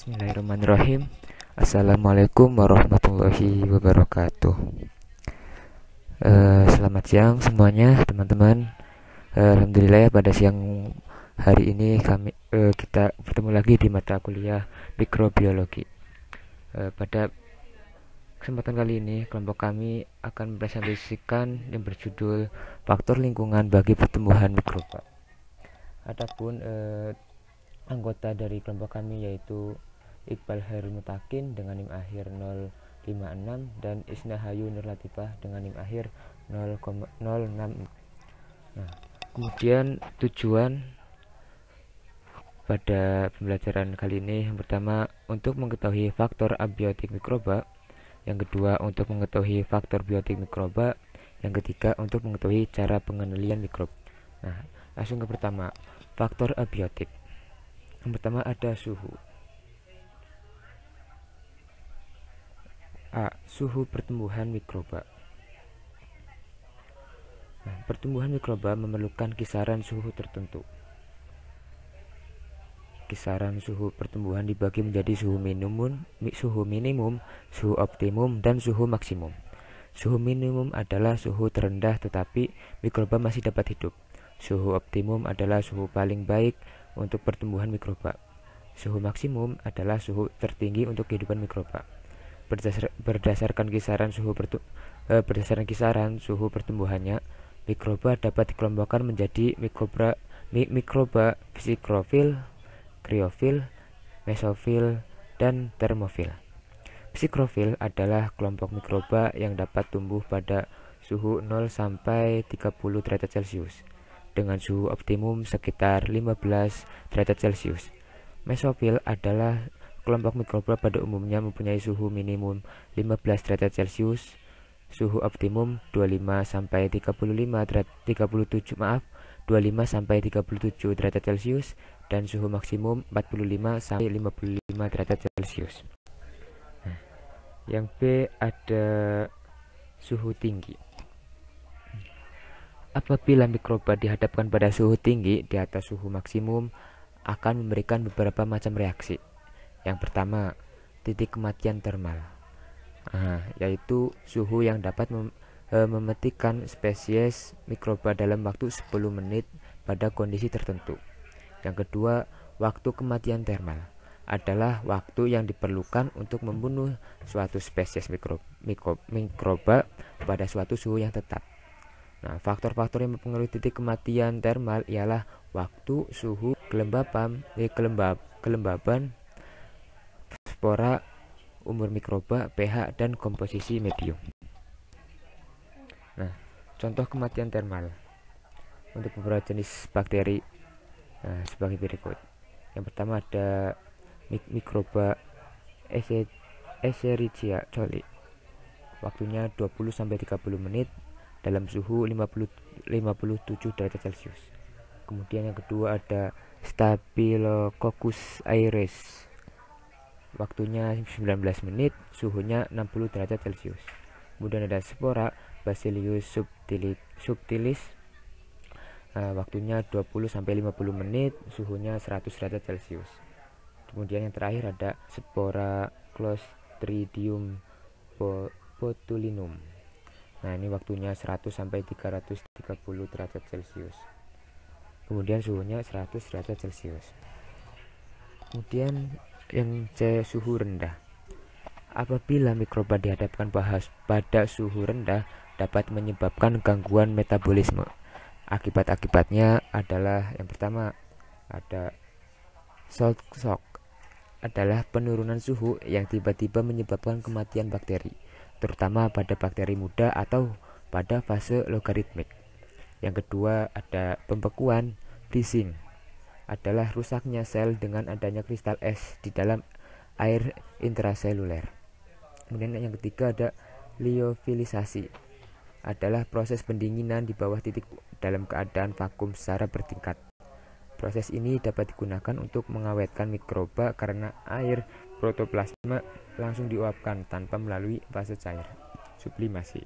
Bismillahirrahmanirrahim. Assalamualaikum warahmatullahi wabarakatuh. Selamat siang semuanya teman-teman. Alhamdulillah ya, pada siang hari ini kita bertemu lagi di mata kuliah mikrobiologi. Pada kesempatan kali ini kelompok kami akan mempresentasikan yang berjudul faktor lingkungan bagi pertumbuhan mikroba. Adapun anggota dari kelompok kami yaitu Iqbal Hairul Mutakin dengan NIM akhir 056 dan Isnahayu Nur Latifah dengan NIM akhir 0,06. Nah, kemudian tujuan pada pembelajaran kali ini yang pertama untuk mengetahui faktor abiotik mikroba, yang kedua untuk mengetahui faktor biotik mikroba, yang ketiga untuk mengetahui cara pengenalian mikroba. Nah, langsung ke pertama, faktor abiotik. Yang pertama ada suhu. A. Suhu pertumbuhan mikroba. Nah, pertumbuhan mikroba memerlukan kisaran suhu tertentu. Kisaran suhu pertumbuhan dibagi menjadi suhu minimum, suhu optimum, dan suhu maksimum. Suhu minimum adalah suhu terendah tetapi mikroba masih dapat hidup. Suhu optimum adalah suhu paling baik untuk pertumbuhan mikroba. Suhu maksimum adalah suhu tertinggi untuk kehidupan mikroba. Berdasarkan kisaran suhu pertumbuhannya, mikroba dapat dikelompokkan menjadi mikroba psikrofil, kriofil, mesofil, dan termofil. Psikrofil adalah kelompok mikroba yang dapat tumbuh pada suhu 0 sampai 30 derajat Celcius dengan suhu optimum sekitar 15 derajat Celcius. Mesofil adalah kelompok mikroba pada umumnya mempunyai suhu minimum 15 derajat Celcius, suhu optimum 25 sampai 25 sampai 37 derajat Celcius, dan suhu maksimum 45 sampai 55 derajat Celcius. Nah, yang B ada suhu tinggi. Apabila mikroba dihadapkan pada suhu tinggi di atas suhu maksimum, akan memberikan beberapa macam reaksi. Yang pertama, titik kematian termal, yaitu suhu yang dapat mematikan spesies mikroba dalam waktu 10 menit pada kondisi tertentu. Yang kedua, waktu kematian termal adalah waktu yang diperlukan untuk membunuh suatu spesies mikroba pada suatu suhu yang tetap. Nah, faktor-faktor yang mempengaruhi titik kematian termal ialah waktu, suhu, kelembaban, spora, umur mikroba, pH, dan komposisi medium. Nah, contoh kematian termal untuk beberapa jenis bakteri sebagai berikut. Yang pertama ada mikroba Escherichia coli. Waktunya 20-30 menit dalam suhu 57 derajat Celcius. Kemudian yang kedua ada Staphylococcus aureus. Waktunya 19 menit, suhunya 60 derajat Celcius. Kemudian ada spora Bacillus subtilis. Waktunya 20-50 menit, suhunya 100 derajat Celcius. Kemudian yang terakhir ada spora Clostridium botulinum. Nah, ini waktunya 100-330 derajat Celcius. Kemudian suhunya 100 derajat Celcius. Kemudian yang C, suhu rendah. Apabila mikroba dihadapkan pada suhu rendah, dapat menyebabkan gangguan metabolisme. Akibat-akibatnya adalah yang pertama ada salt shock, adalah penurunan suhu yang tiba-tiba menyebabkan kematian bakteri, terutama pada bakteri muda atau pada fase logaritmik. Yang kedua ada pembekuan, freezing, adalah rusaknya sel dengan adanya kristal es di dalam air intraseluler. Kemudian yang ketiga ada liofilisasi, adalah proses pendinginan di bawah titik dalam keadaan vakum secara bertingkat. Proses ini dapat digunakan untuk mengawetkan mikroba karena air protoplasma langsung diuapkan tanpa melalui fase cair, sublimasi.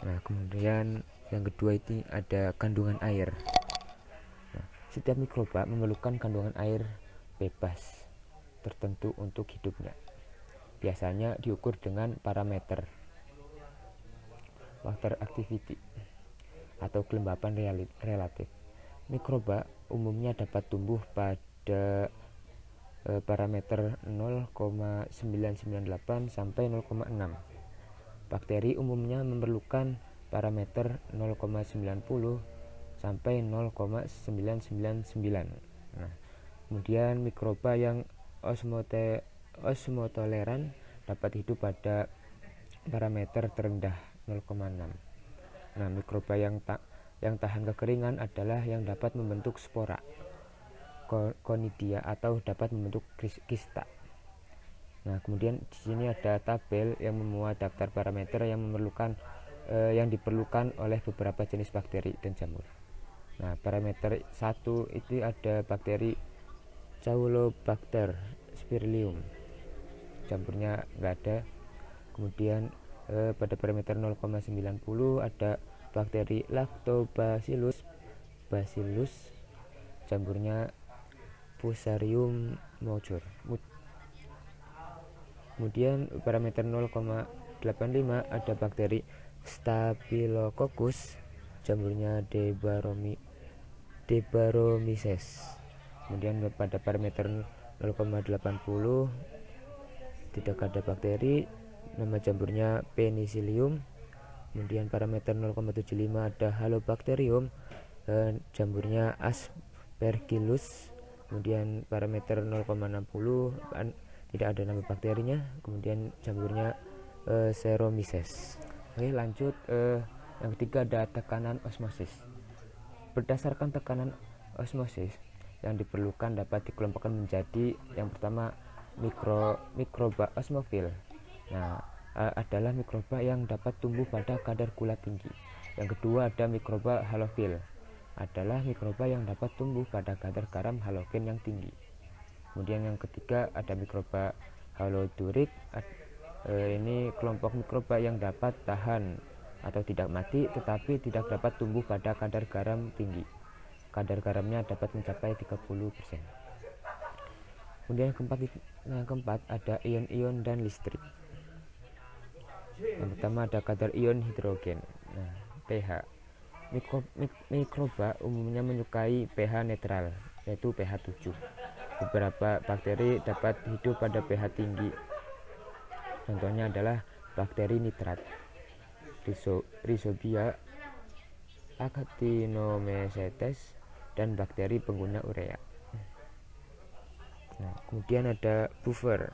Nah, kemudian yang kedua ini ada kandungan air. Nah, Setiap mikroba memerlukan kandungan air bebas tertentu untuk hidupnya. Biasanya diukur dengan parameter water activity atau kelembapan relatif. Mikroba umumnya dapat tumbuh pada parameter 0,998 sampai 0,6. Bakteri umumnya memerlukan parameter 0,90 sampai 0,999. Nah, kemudian mikroba yang osmotoleran dapat hidup pada parameter terendah 0,6. Nah, mikroba yang tahan kekeringan adalah yang dapat membentuk spora, conidia, atau dapat membentuk kista. Nah, kemudian di sini ada tabel yang memuat daftar parameter yang diperlukan oleh beberapa jenis bakteri dan jamur. Nah, parameter 1 itu ada bakteri Caulobacter spirillum, jamurnya enggak ada. Kemudian pada parameter 0,90 ada bakteri Lactobacillus jamurnya Fusarium major. Kemudian parameter 0,85 ada bakteri Staphylococcus, jamurnya Debaromyces. Kemudian pada parameter 0,80 tidak ada bakteri, nama jamurnya Penicillium. Kemudian parameter 0,75 ada Halobacterium, jamurnya Aspergillus. Kemudian parameter 0,60 tidak ada nama bakterinya, kemudian jamurnya Saccharomyces. Oke, lanjut. Yang ketiga ada tekanan osmosis. Berdasarkan tekanan osmosis yang diperlukan dapat dikelompokkan menjadi yang pertama mikroba osmofil. Nah, adalah mikroba yang dapat tumbuh pada kadar gula tinggi. Yang kedua ada mikroba halofil, adalah mikroba yang dapat tumbuh pada kadar garam halogen yang tinggi. Kemudian yang ketiga ada mikroba halodurik. Ini kelompok mikroba yang dapat tahan atau tidak mati tetapi tidak dapat tumbuh pada kadar garam tinggi. Kadar garamnya dapat mencapai 30%. Kemudian yang keempat ada ion-ion dan listrik. Yang pertama ada kadar ion hidrogen. Nah, pH. Mikroba umumnya menyukai pH netral, yaitu pH 7. Beberapa bakteri dapat hidup pada pH tinggi. Contohnya adalah bakteri nitrat, Rhizobia actinomycetes, dan bakteri pengguna urea. Nah, kemudian ada buffer.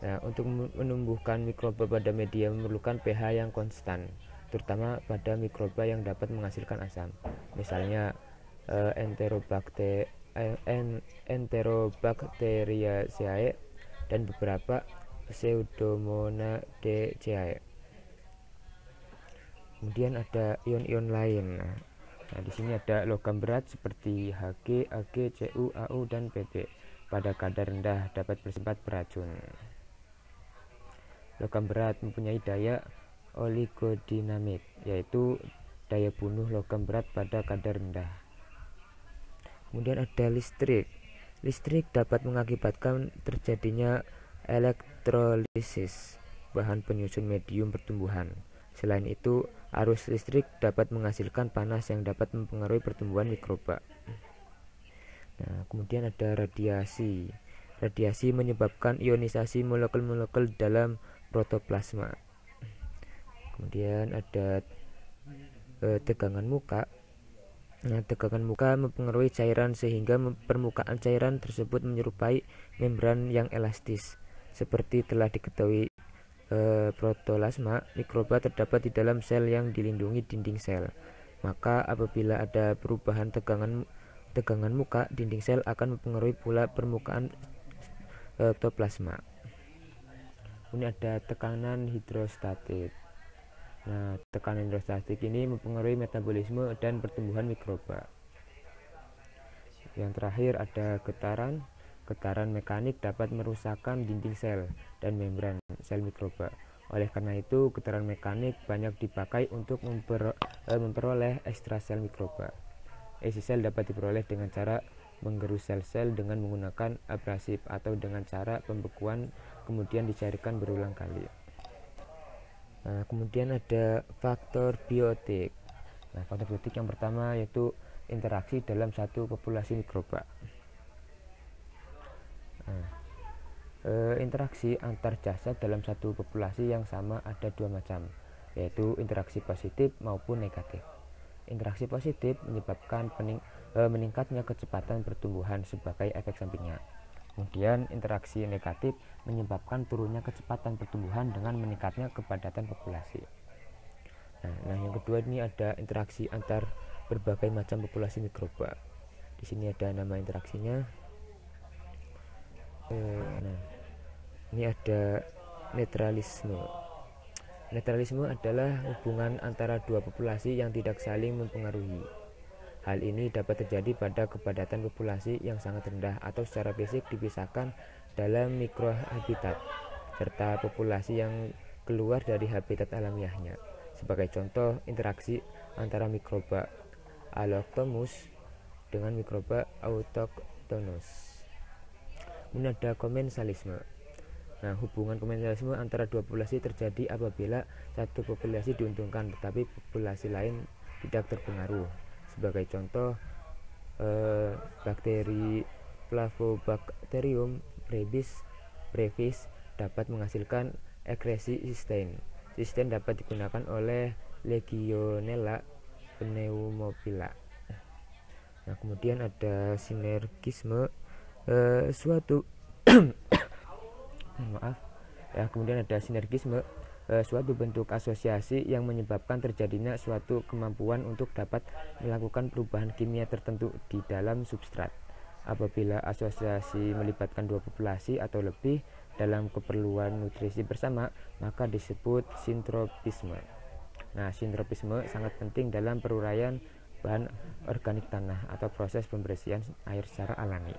Nah, untuk menumbuhkan mikroba pada media memerlukan pH yang konstan, terutama pada mikroba yang dapat menghasilkan asam. Misalnya Enterobacteriaceae dan beberapa Pseudomonaceae. Kemudian ada ion-ion lain. Nah, di sini ada logam berat seperti Hg, Ag, Cu, Au, dan Pb. Pada kadar rendah dapat bersifat beracun. Logam berat mempunyai daya oligodinamik, yaitu daya bunuh logam berat pada kadar rendah. Kemudian ada listrik. Listrik dapat mengakibatkan terjadinya elektrolisis bahan penyusun medium pertumbuhan. Selain itu, arus listrik dapat menghasilkan panas yang dapat mempengaruhi pertumbuhan mikroba. Nah, kemudian ada radiasi. Radiasi menyebabkan ionisasi molekul-molekul dalam protoplasma. Kemudian ada tegangan muka. Nah, tegangan muka mempengaruhi cairan sehingga permukaan cairan tersebut menyerupai membran yang elastis. Seperti telah diketahui, protoplasma mikroba terdapat di dalam sel yang dilindungi dinding sel. Maka apabila ada perubahan tegangan muka, dinding sel akan mempengaruhi pula permukaan protoplasma. Ini ada tekanan hidrostatik. Nah, tekanan hidrostatik ini mempengaruhi metabolisme dan pertumbuhan mikroba. Yang terakhir ada getaran. Getaran mekanik dapat merusakkan dinding sel dan membran sel mikroba. Oleh karena itu, getaran mekanik banyak dipakai untuk memperoleh ekstrasel mikroba. Isi sel dapat diperoleh dengan cara menggerus sel-sel dengan menggunakan abrasif atau dengan cara pembekuan kemudian dicairkan berulang kali. Nah, kemudian ada faktor biotik. Nah, faktor biotik yang pertama yaitu interaksi dalam satu populasi mikroba. Nah, interaksi antar jasad dalam satu populasi yang sama ada dua macam, yaitu interaksi positif maupun negatif. Interaksi positif menyebabkan meningkatnya kecepatan pertumbuhan sebagai efek sampingnya. Kemudian interaksi negatif menyebabkan turunnya kecepatan pertumbuhan dengan meningkatnya kepadatan populasi. Nah, yang kedua ini ada interaksi antar berbagai macam populasi mikroba. Di sini ada nama interaksinya. Nah, ini ada netralisme. Netralisme adalah hubungan antara dua populasi yang tidak saling mempengaruhi. Hal ini dapat terjadi pada kepadatan populasi yang sangat rendah atau secara fisik dipisahkan dalam mikrohabitat, serta populasi yang keluar dari habitat alamiahnya. Sebagai contoh, interaksi antara mikroba Allochthonus dengan mikroba autochthonus. Kemudian ada komensalisme. Nah, hubungan komensalisme antara dua populasi terjadi apabila satu populasi diuntungkan tetapi populasi lain tidak terpengaruh. Sebagai contoh, bakteri Flavobacterium brevis dapat menghasilkan ekskresi sistein. Sistein dapat digunakan oleh Legionella pneumophylla. Nah, kemudian ada sinergisme suatu kemudian ada sinergisme, suatu bentuk asosiasi yang menyebabkan terjadinya suatu kemampuan untuk dapat melakukan perubahan kimia tertentu di dalam substrat. Apabila asosiasi melibatkan dua populasi atau lebih dalam keperluan nutrisi bersama, maka disebut sintropisme. Nah, sintropisme sangat penting dalam peruraian bahan organik tanah atau proses pembersihan air secara alami.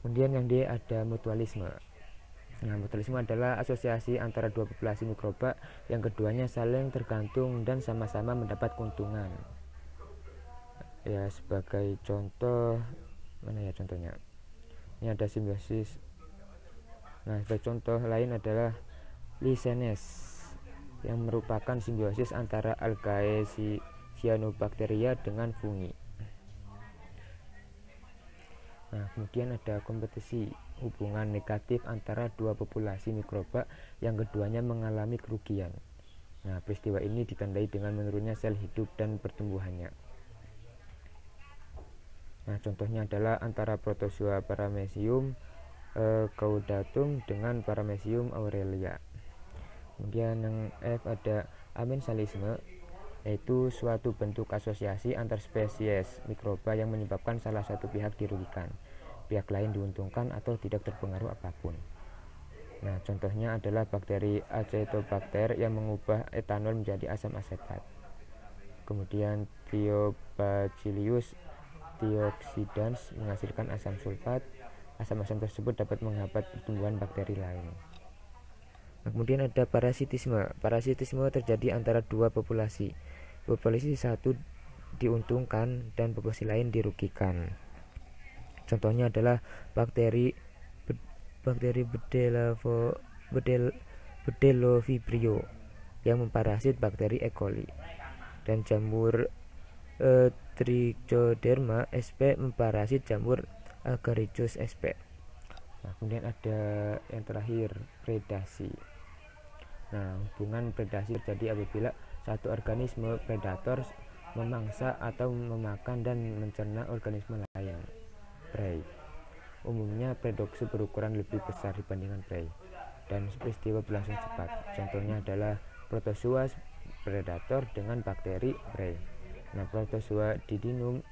Kemudian yang D ada mutualisme. Nah, mutualisme adalah asosiasi antara dua populasi mikroba yang keduanya saling tergantung dan sama-sama mendapat keuntungan. Ya, sebagai contoh, mana ya contohnya? Ini ada simbiosis. Nah, sebagai contoh lain adalah Lichenes yang merupakan simbiosis antara Algae cyanobacteria dengan fungi. Nah, kemudian ada kompetisi, hubungan negatif antara dua populasi mikroba yang keduanya mengalami kerugian. Nah, peristiwa ini ditandai dengan menurunnya sel hidup dan pertumbuhannya. Nah, contohnya adalah antara Protozoa Paramecium caudatum dengan Paramecium aurelia. Kemudian yang F ada amensalisme, yaitu suatu bentuk asosiasi antar spesies mikroba yang menyebabkan salah satu pihak dirugikan, pihak lain diuntungkan atau tidak terpengaruh apapun. Nah, contohnya adalah bakteri Acetobacter yang mengubah etanol menjadi asam asetat. Kemudian Thiobacillus thiooxidans menghasilkan asam sulfat. Asam-asam tersebut dapat menghambat pertumbuhan bakteri lain. Nah, kemudian ada parasitisme. Parasitisme terjadi antara dua populasi. Populasi satu diuntungkan dan populasi lain dirugikan. Contohnya adalah bakteri Bdellovibrio yang memparasit bakteri E. coli dan jamur Trichoderma sp memparasit jamur Agaricus sp. Nah, kemudian ada yang terakhir, predasi. Nah, hubungan predasi terjadi apabila satu organisme predator memangsa atau memakan dan mencerna organisme lain, prey. Umumnya predaksi berukuran lebih besar dibandingkan prey, dan peristiwa berlangsung cepat. Contohnya adalah Protozoa predator dengan bakteri prey. Nah, Protozoa Didinum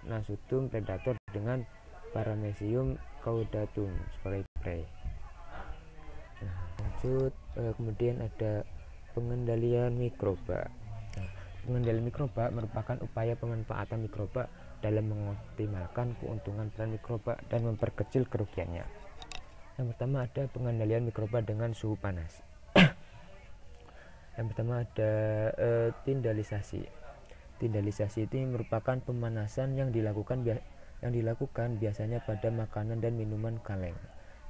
nasutum predator dengan Paramecium caudatum sebagai prey. Nah, lanjut, kemudian ada pengendalian mikroba. Nah, pengendalian mikroba merupakan upaya pemanfaatan mikroba dalam mengoptimalkan keuntungan peran mikroba dan memperkecil kerugiannya. Yang pertama ada pengendalian mikroba dengan suhu panas. Yang pertama ada tindalisasi. Tindalisasi itu merupakan pemanasan yang dilakukan biasanya pada makanan dan minuman kaleng.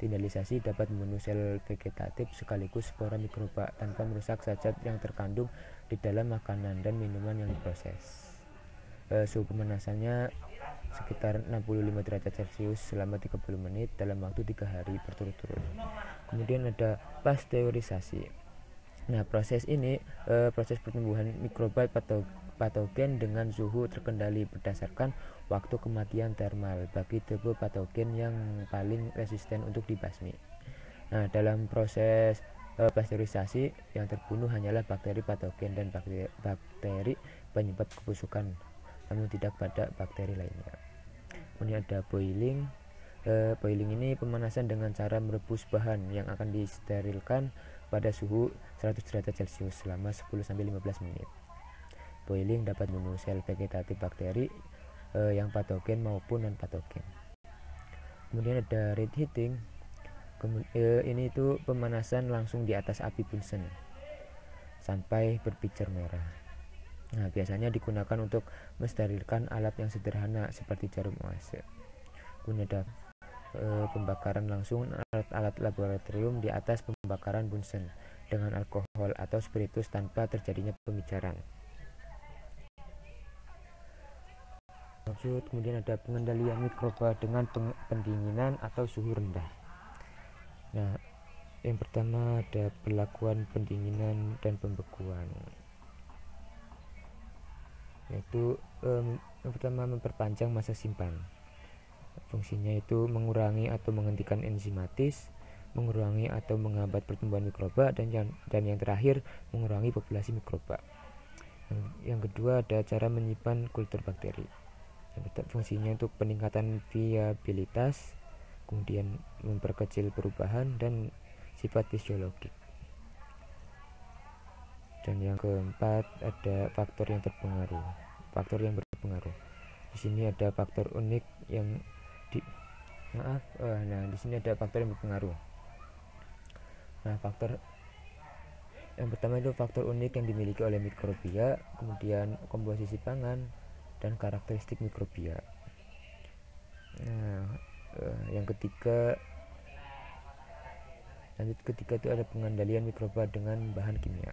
Tindalisasi dapat membunuh sel vegetatif sekaligus spora mikroba tanpa merusak zat-zat yang terkandung di dalam makanan dan minuman yang diproses. Suhu pemanasannya sekitar 65 derajat Celcius selama 30 menit dalam waktu 3 hari berturut-turut. Kemudian ada pasteurisasi. Nah, proses ini proses pertumbuhan mikroba patogen dengan suhu terkendali berdasarkan waktu kematian termal bagi tipe patogen yang paling resisten untuk dibasmi. Nah, dalam proses pasteurisasi yang terbunuh hanyalah bakteri patogen dan bakteri penyebab kebusukan, namun tidak pada bakteri lainnya. Kemudian ada boiling. Boiling ini pemanasan dengan cara merebus bahan yang akan disterilkan pada suhu 100 derajat Celcius selama 10-15 menit. Boiling dapat membunuh sel vegetatif bakteri yang patogen maupun non patogen. Kemudian ada red heating. Ini itu pemanasan langsung di atas api Bunsen sampai berpijar merah. Nah, biasanya digunakan untuk mensterilkan alat yang sederhana seperti jarum oase. Kemudian ada pembakaran langsung alat laboratorium di atas pembakaran Bunsen dengan alkohol atau spiritus tanpa terjadinya pemijaran. Kemudian ada pengendalian mikroba dengan pendinginan atau suhu rendah. Nah, yang pertama ada perlakuan pendinginan dan pembekuan, yaitu yang pertama memperpanjang masa simpan. Fungsinya itu mengurangi atau menghentikan enzimatis, mengurangi atau menghambat pertumbuhan mikroba, dan yang terakhir mengurangi populasi mikroba. Yang kedua ada cara menyimpan kultur bakteri. Fungsinya untuk peningkatan viabilitas, kemudian memperkecil perubahan dan sifat fisiologik. Dan yang keempat ada faktor yang berpengaruh. Di sini ada faktor unik yang di sini ada faktor yang berpengaruh. Nah, faktor yang pertama itu faktor unik yang dimiliki oleh mikrobia, kemudian komposisi pangan dan karakteristik mikrobia. Nah, yang ketiga itu ada pengendalian mikroba dengan bahan kimia.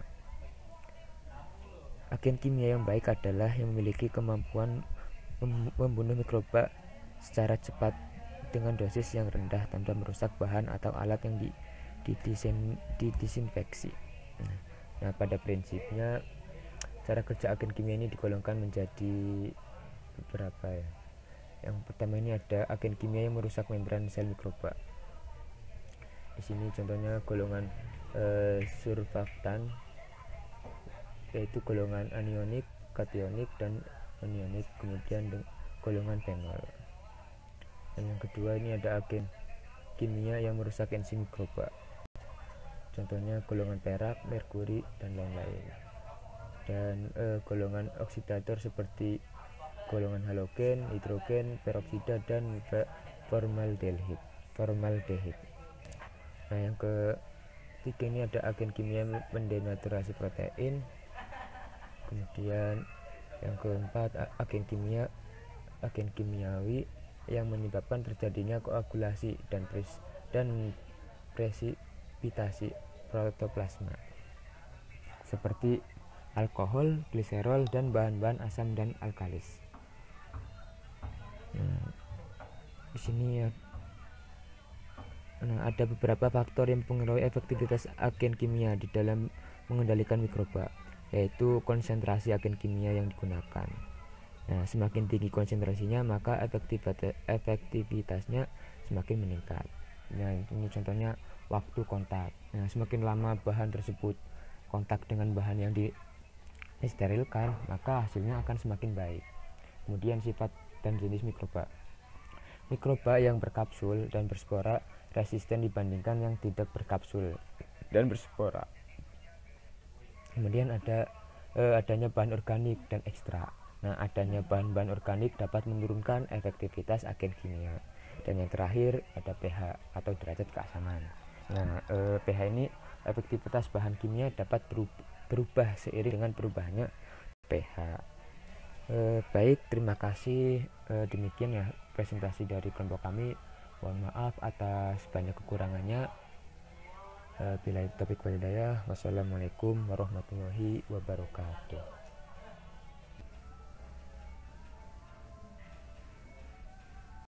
Agen kimia yang baik adalah yang memiliki kemampuan membunuh mikroba secara cepat dengan dosis yang rendah tanpa merusak bahan atau alat yang didisinfeksi. Nah, pada prinsipnya cara kerja agen kimia ini digolongkan menjadi beberapa ya. Yang pertama ini ada agen kimia yang merusak membran sel mikroba. Di sini contohnya golongan surfaktan, yaitu golongan anionik, kationik, dan anionik, kemudian golongan fenol. Dan yang kedua ini ada agen kimia yang merusak enzim mikroba, contohnya golongan perak, merkuri, dan lain-lain. Dan golongan oksidator seperti golongan halogen, hidrogen peroksida, dan formaldehid. Nah, yang ketiga ini ada agen kimia mendenaturasi protein. Kemudian yang keempat agen kimiawi yang menyebabkan terjadinya koagulasi dan presipitasi protoplasma seperti alkohol, gliserol, dan bahan-bahan asam dan alkalis. Nah, di sini ya. Nah, ada beberapa faktor yang mempengaruhi efektivitas agen kimia di dalam mengendalikan mikroba, yaitu konsentrasi agen kimia yang digunakan. Nah, semakin tinggi konsentrasinya, maka efektivitasnya semakin meningkat. Nah, ini contohnya waktu kontak. Nah, semakin lama bahan tersebut kontak dengan bahan yang disterilkan, maka hasilnya akan semakin baik. Kemudian sifat dan jenis mikroba. Mikroba yang berkapsul dan berspora resisten dibandingkan yang tidak berkapsul dan berspora. Kemudian adanya bahan organik dan ekstrak. Nah, adanya bahan-bahan organik dapat menurunkan efektivitas agen kimia. Dan yang terakhir ada pH atau derajat keasaman. Nah, pH ini efektivitas bahan kimia dapat berubah seiring dengan perubahannya pH. Baik, terima kasih. Demikian ya presentasi dari kelompok kami. Mohon maaf atas banyak kekurangannya. Bila topik walhidayah. Wassalamualaikum warahmatullahi wabarakatuh.